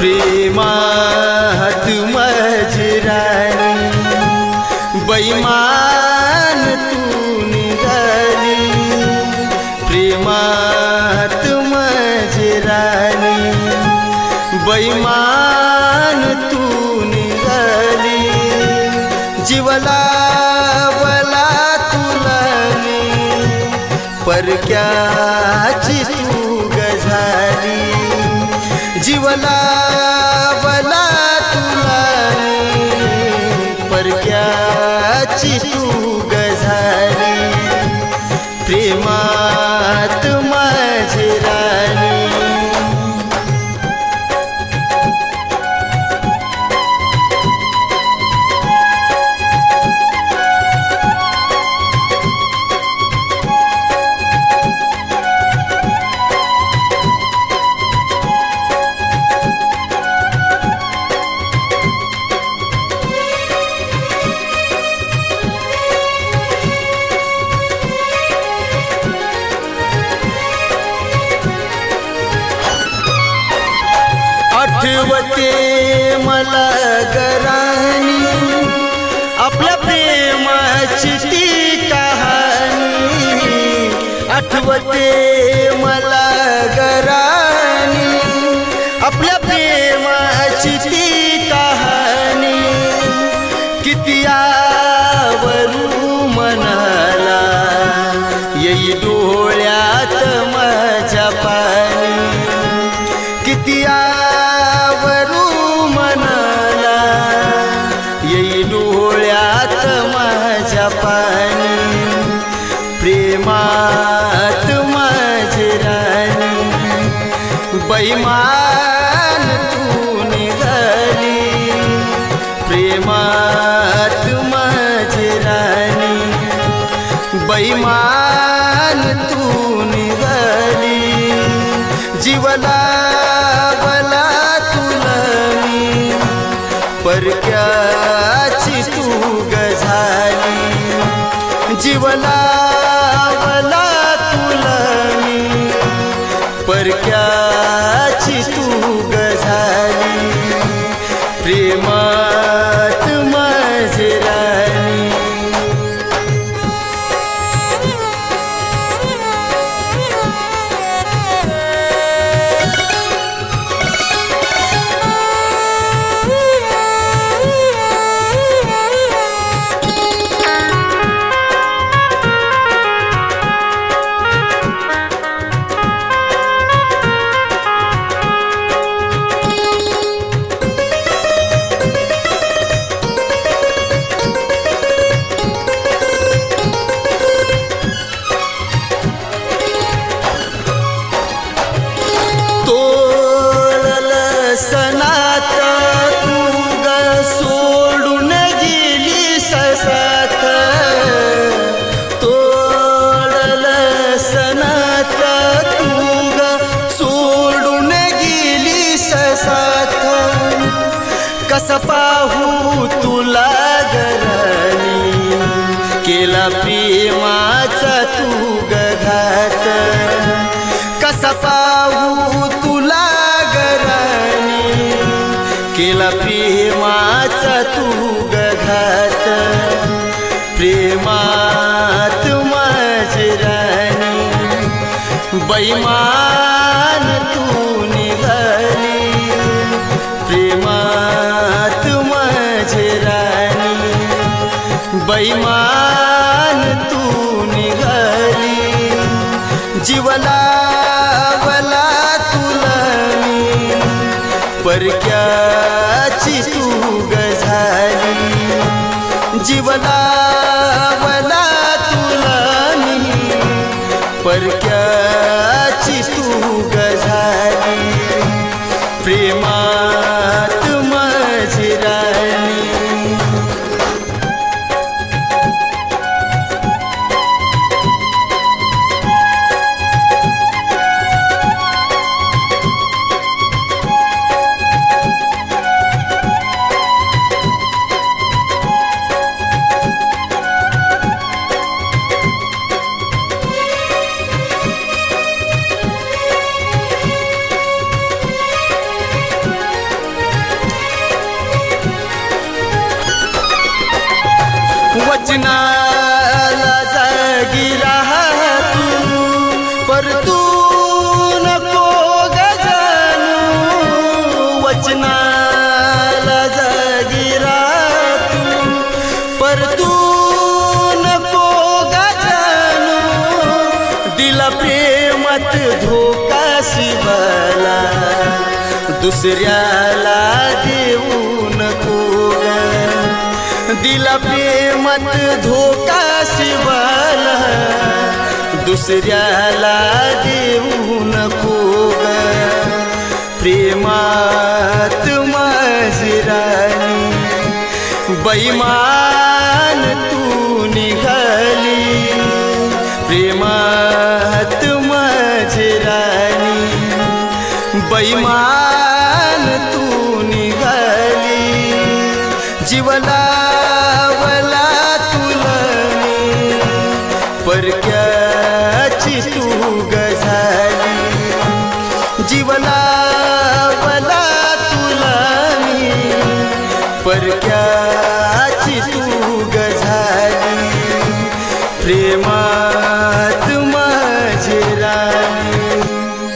प्रेमात माझी राणी बैमान तू निघाली, प्रेमात माझी राणी बैमान तू निघाली, जीवला वला तुला मी परक्याची तू गझाली, जीवला वला तुला परक्याची तू गझाली, प्रेमात माझी राणी। आठवते मला गराणी आपल्या प्रेमाची ती कहाणी, आठवते मला गराणी आपल्या प्रेमाची ती कहाणी, किती आवरू मनाला येई डोळ्यात माझ्या पाणी, किती डोळ्यात माझ्या पाणी, प्रेमात माझी राणी बैमान तू निघाली, प्रेमात माझी राणी बैमान तू निघाली, जीवला वला तुला मी परक्याची तू गझाली, जीवला वला तुला मी परक्याची तू गझाली, प्रेमात माझी राणी। सनात तू ग सोडून गेली ससात, तोडल सनात तू ग सोडून गेली ससात, कस पाहू तुला गराणी केला प्रेमाचा तू ग घात, कस पाहू तुला केला प्रेमाचा तू घात, प्रेमात माझी राणी बैमान तू निघाली, प्रेमात माझी राणी बैमान तू निघाली, जीवला वला तुला मी परक्याची तू गझाली, जीवला वला तुला मी परक्याची तू गझाली, प्रेमात माझी राणी। वचनाला जागी राहा तू, पर तू नको गजानू. वचनाला जागी राहा तू, पर तू नको गजानू. दिला प्रेमात धोका शिवाला, दुसऱ्याला देऊ नको. दिला प्रेमात धोका शिवाला, दुसऱ्याला देऊ नको. प्रेमात माझी राणी बैमान तू निघाली. प्रेमात माझी राणी बैमान